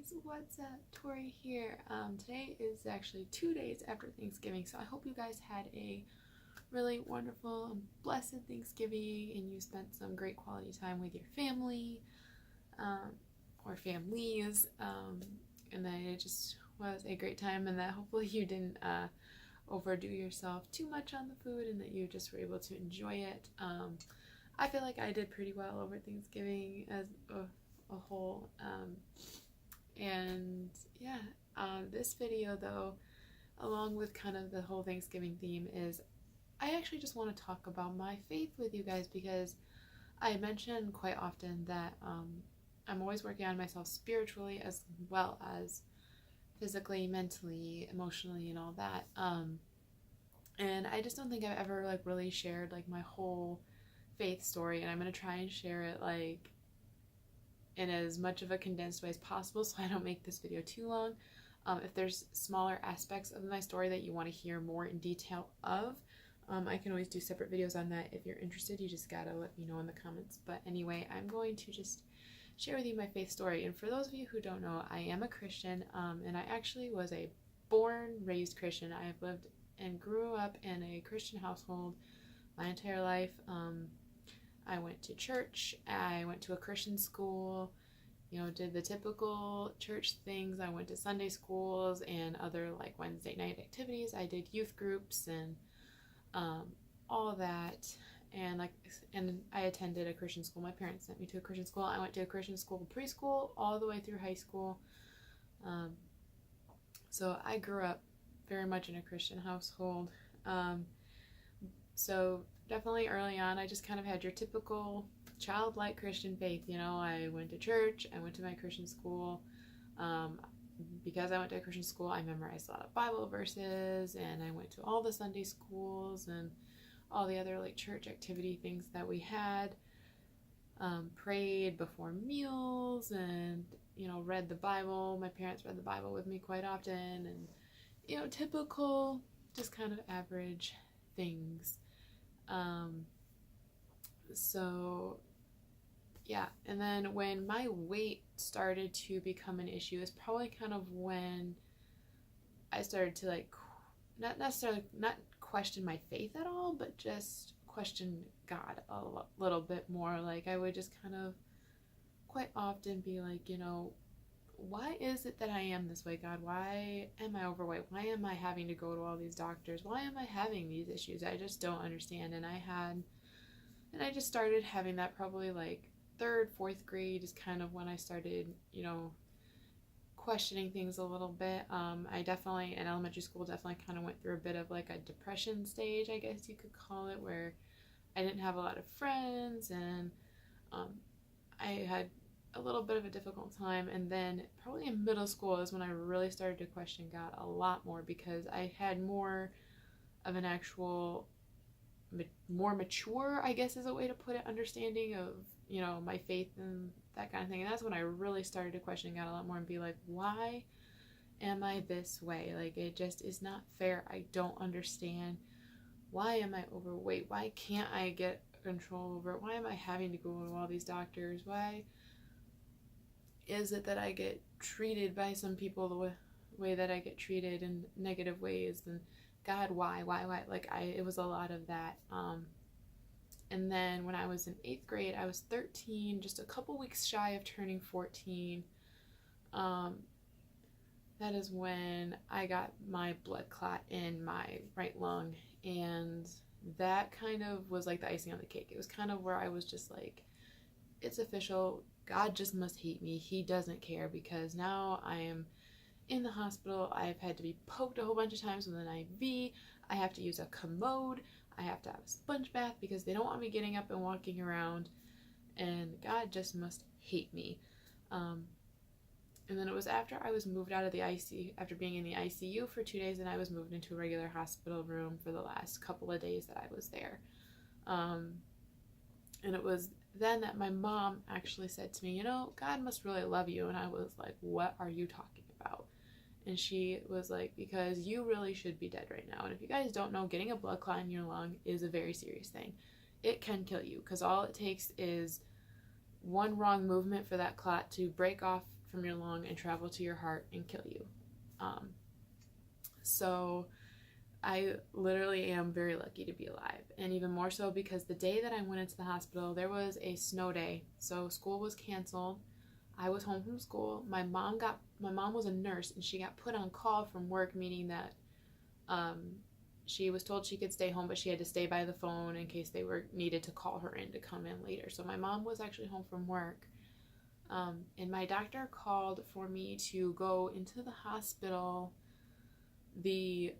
guys, what's up? Tori here. Today is actually 2 days after Thanksgiving, so I hope you guys had a really wonderful and blessed Thanksgiving and you spent some great quality time with your family um, or families, and that it just was a great time, and that hopefully you didn't overdo yourself too much on the food and that you just were able to enjoy it. I feel like I did pretty well over Thanksgiving as a whole. And yeah, this video though, along with kind of the whole Thanksgiving theme, is I actually just want to talk about my faith with you guys, because I mention quite often that I'm always working on myself spiritually as well as physically, mentally, emotionally, and all that. And I just don't think I've ever like really shared like my whole faith story, and I'm gonna try and share it like in as much of a condensed way as possible so I don't make this video too long. If there's smaller aspects of my story that you want to hear more in detail of, I can always do separate videos on that. If you're interested, you just gotta let me know in the comments. But anyway, I'm going to just share with you my faith story. And for those of you who don't know, I am a Christian, and I actually was a born, raised Christian. I have lived and grew up in a Christian household my entire life. I went to church, I went to a Christian school, did the typical church things. I went to Sunday schools and other like Wednesday night activities. I did youth groups and all of that. And I attended a Christian school. My parents sent me to a Christian school. I went to a Christian school preschool all the way through high school. So I grew up very much in a Christian household. So definitely early on, I just kind of had your typical childlike Christian faith. I went to church, I went to my Christian school. Because I went to a Christian school, I memorized a lot of Bible verses, and I went to all the Sunday schools and all the other like church activity things that we had. Prayed before meals and, read the Bible. My parents read the Bible with me quite often, and, typical, just kind of average things. So yeah, and then when my weight started to become an issue is probably kind of when I started to like not question my faith at all, but just question God a little bit more. Like I would just kind of quite often be like, why is it that I am this way, God? Why am I overweight? Why am I having to go to all these doctors? Why am I having these issues? I just don't understand. And I just started having that probably like third, fourth grade is kind of when I started, questioning things a little bit. I definitely, in elementary school, definitely kind of went through a bit of like a depression stage, I guess you could call it, where I didn't have a lot of friends, and I had a little bit of a difficult time. And then probably in middle school is when I really started to question God a lot more, because I had more of an actual, more mature, I guess is a way to put it, understanding of, my faith and that kind of thing. And that's when I really started to question God a lot more and be like, why am I this way? Like, it just is not fair. I don't understand. Why am I overweight? Why can't I get control over it? Why am I having to go to all these doctors? Why is it that I get treated by some people the way that I get treated in negative ways? And God, why? Like, it was a lot of that. And then when I was in 8th grade, I was 13, just a couple weeks shy of turning 14. That is when I got my blood clot in my right lung, and that kind of was like the icing on the cake. It was kind of where I was just like, it's official. God just must hate me. He doesn't care, because now I am in the hospital. I've had to be poked a whole bunch of times with an IV. I have to use a commode. I have to have a sponge bath because they don't want me getting up and walking around, and God just must hate me. And then it was after I was moved out of the ICU, after being in the ICU for 2 days, and I was moved into a regular hospital room for the last couple of days that I was there. And it was then that my mom actually said to me, God must really love you. And I was like, what are you talking about? And she was like, because you really should be dead right now. And if you guys don't know, getting a blood clot in your lung is a very serious thing. It can kill you, because all it takes is one wrong movement for that clot to break off from your lung and travel to your heart and kill you. So I literally am very lucky to be alive, and even more so because the day that I went into the hospital, there was a snow day, so school was canceled. I was home from school. My mom was a nurse, and she got put on call from work, meaning that she was told she could stay home, but she had to stay by the phone in case they needed to call her in to come in later. So my mom was actually home from work, and my doctor called for me to go into the hospital the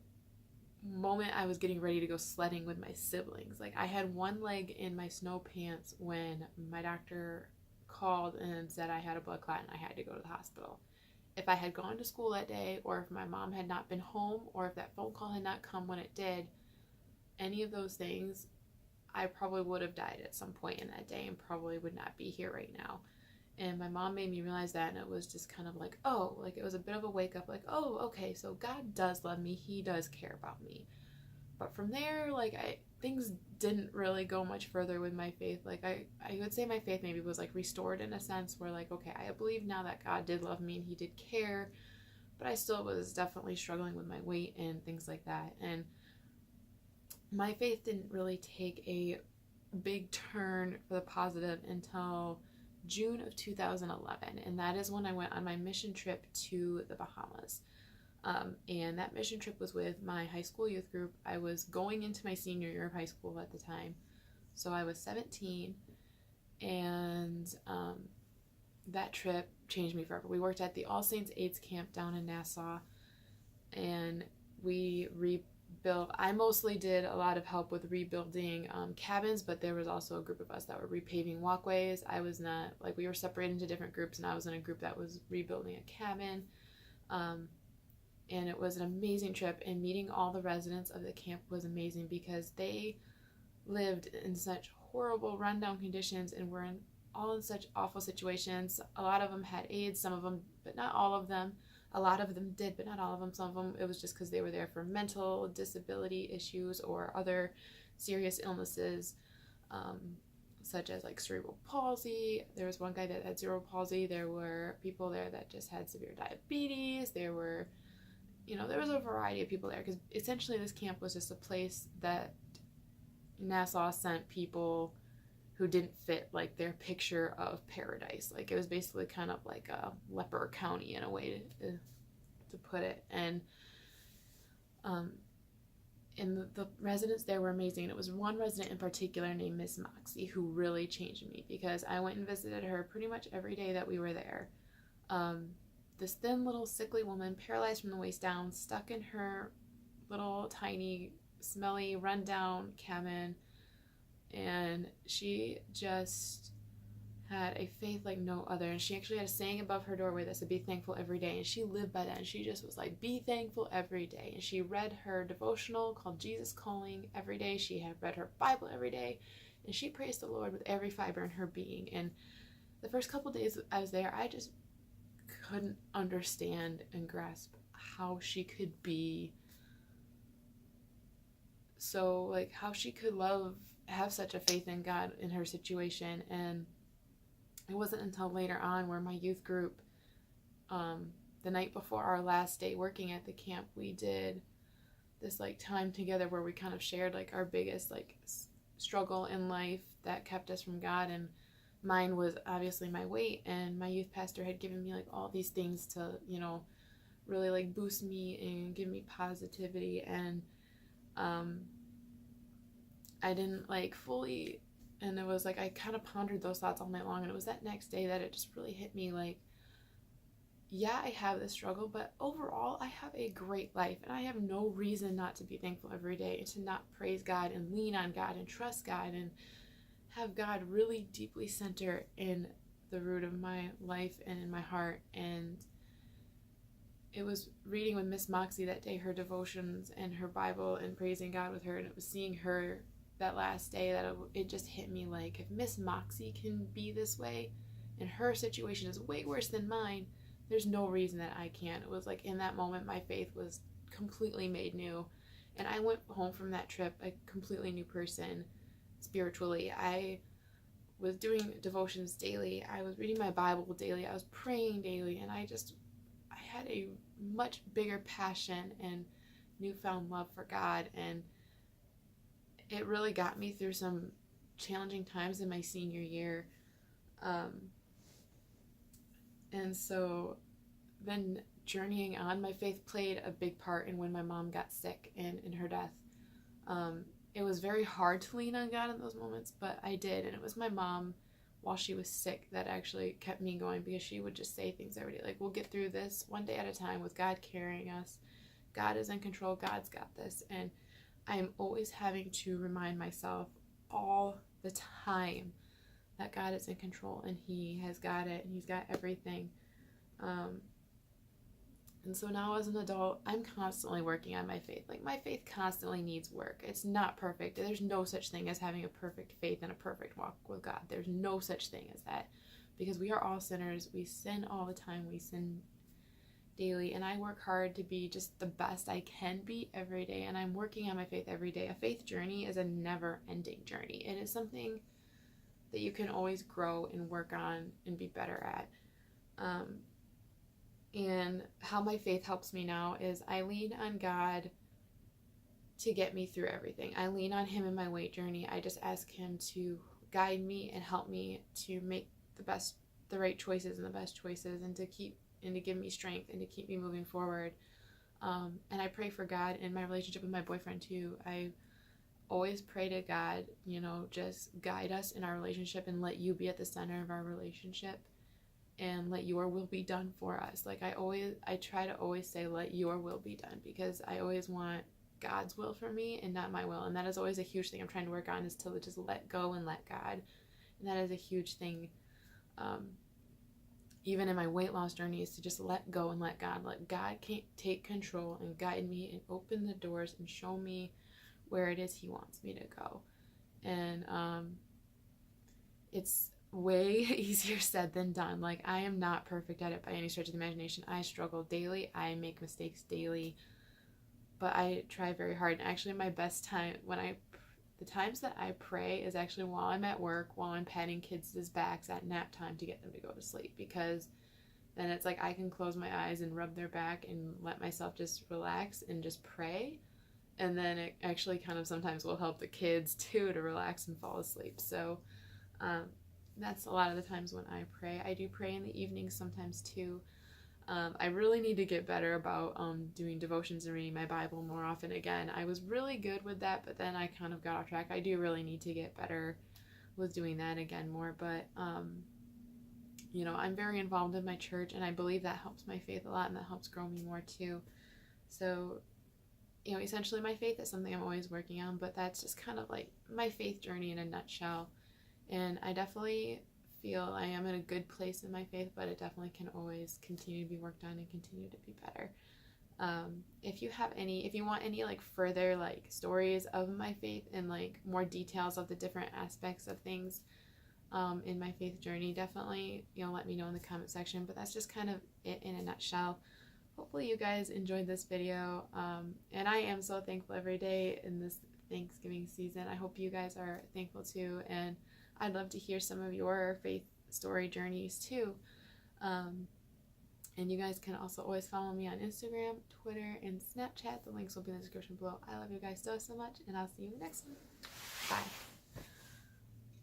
moment I was getting ready to go sledding with my siblings. Like, I had one leg in my snow pants when my doctor called and said I had a blood clot and I had to go to the hospital. If I had gone to school that day, or if my mom had not been home, or if that phone call had not come when it did, any of those things, I probably would have died at some point in that day and probably would not be here right now. And my mom made me realize that, and it was just kind of like, oh, like it was a bit of a wake up, like, oh, okay, so God does love me, he does care about me. But from there, like, things didn't really go much further with my faith. Like, I would say my faith maybe was like restored in a sense where, like, okay, I believe now that God did love me and he did care, but I still was definitely struggling with my weight and things like that. And my faith didn't really take a big turn for the positive until June of 2011, and that is when I went on my mission trip to the Bahamas. And that mission trip was with my high school youth group. I was going into my senior year of high school at the time, so I was 17, and that trip changed me forever. We worked at the All Saints AIDS camp down in Nassau, and we I mostly did a lot of help with rebuilding cabins, but there was also a group of us that were repaving walkways. I was not, like, we were separated into different groups, and I was in a group that was rebuilding a cabin. And it was an amazing trip, and meeting all the residents of the camp was amazing because they lived in such horrible, rundown conditions and were all in such awful situations. A lot of them had AIDS, some of them, but not all of them. A lot of them did, but not all of them. Some of them, it was just because they were there for mental disability issues or other serious illnesses, such as like cerebral palsy. There was one guy that had cerebral palsy. There were people there that just had severe diabetes. There was a variety of people there, because essentially this camp was just a place that Nassau sent people who didn't fit like their picture of paradise. Like, it was basically kind of like a leper county in a way to put it. And the residents there were amazing. It was one resident in particular named Miss Moxie who really changed me, because I went and visited her pretty much every day that we were there. This thin little sickly woman, paralyzed from the waist down, stuck in her little tiny smelly rundown cabin, and she just had a faith like no other. And she actually had a saying above her doorway that said, "Be thankful every day," and she lived by that. And she just was like, be thankful every day. And she read her devotional called Jesus Calling every day. She had read her Bible every day, and she praised the Lord with every fiber in her being. And the first couple days I was there, I just couldn't understand and grasp how she could be so, like, how she could have such a faith in God in her situation. And it wasn't until later on where my youth group, the night before our last day working at the camp, we did this like time together where we kind of shared like our biggest like struggle in life that kept us from God. And mine was obviously my weight, and my youth pastor had given me like all these things to, really like boost me and give me positivity. And I didn't like fully, and it was like I kind of pondered those thoughts all night long, and it was that next day that it just really hit me like, yeah, I have this struggle, but overall I have a great life, and I have no reason not to be thankful every day and to not praise God and lean on God and trust God and have God really deeply center in the root of my life and in my heart. And it was reading with Miss Moxie that day, her devotions and her Bible, and praising God with her, and it was seeing her that last day that it just hit me like, if Miss Moxie can be this way and her situation is way worse than mine, there's no reason that I can't. It was like in that moment my faith was completely made new, and I went home from that trip a completely new person spiritually. I was doing devotions daily. I was reading my Bible daily. I was praying daily, and I had a much bigger passion and newfound love for God, and it really got me through some challenging times in my senior year. And so then journeying on, my faith played a big part in when my mom got sick and in her death. It was very hard to lean on God in those moments, but I did. And it was my mom, while she was sick, that actually kept me going, because she would just say things every day, like, we'll get through this one day at a time with God carrying us. God is in control. God's got this. And I am always having to remind myself all the time that God is in control and He has got it and He's got everything. And so now as an adult, I'm constantly working on my faith. Like, my faith constantly needs work. It's not perfect. There's no such thing as having a perfect faith and a perfect walk with God. There's no such thing as that, because we are all sinners. We sin all the time. We sin daily, and I work hard to be just the best I can be every day, and I'm working on my faith every day. A faith journey is a never-ending journey. It is something that you can always grow and work on and be better at. And how my faith helps me now is I lean on God to get me through everything. I lean on Him in my weight journey. I just ask Him to guide me and help me to make the right choices and the best choices, and to give me strength and to keep me moving forward. And I pray for God in my relationship with my boyfriend too. I always pray to God, just guide us in our relationship and let You be at the center of our relationship, and let Your will be done for us. Like, I try to always say, let Your will be done, because I always want God's will for me and not my will. And that is always a huge thing I'm trying to work on, is to just let go and let God. And that is a huge thing. Even in my weight loss journey, is to just let go and let God. Let God take control and guide me and open the doors and show me where it is He wants me to go. And it's way easier said than done. Like, I am not perfect at it by any stretch of the imagination. I struggle daily. I make mistakes daily, but I try very hard. And actually, my best time the times that I pray is actually while I'm at work, while I'm patting kids' backs at nap time to get them to go to sleep, because then it's like I can close my eyes and rub their back and let myself just relax and just pray. And then it actually kind of sometimes will help the kids too to relax and fall asleep. So that's a lot of the times when I pray. I do pray in the evenings sometimes too. I really need to get better about doing devotions and reading my Bible more often again. I was really good with that, but then I kind of got off track. I do really need to get better with doing that again more, but I'm very involved in my church, and I believe that helps my faith a lot, and that helps grow me more too. So, essentially my faith is something I'm always working on, but that's just kind of like my faith journey in a nutshell. And I definitely feel I am in a good place in my faith, but it definitely can always continue to be worked on and continue to be better. If you want any like further like stories of my faith and like more details of the different aspects of things in my faith journey, definitely let me know in the comment section. But that's just kind of it in a nutshell. Hopefully you guys enjoyed this video, and I am so thankful every day in this Thanksgiving season. I hope you guys are thankful too, and I'd love to hear some of your faith story journeys too. And you guys can also always follow me on Instagram, Twitter, and Snapchat. The links will be in the description below. I love you guys so much, and I'll see you in the next one. Bye.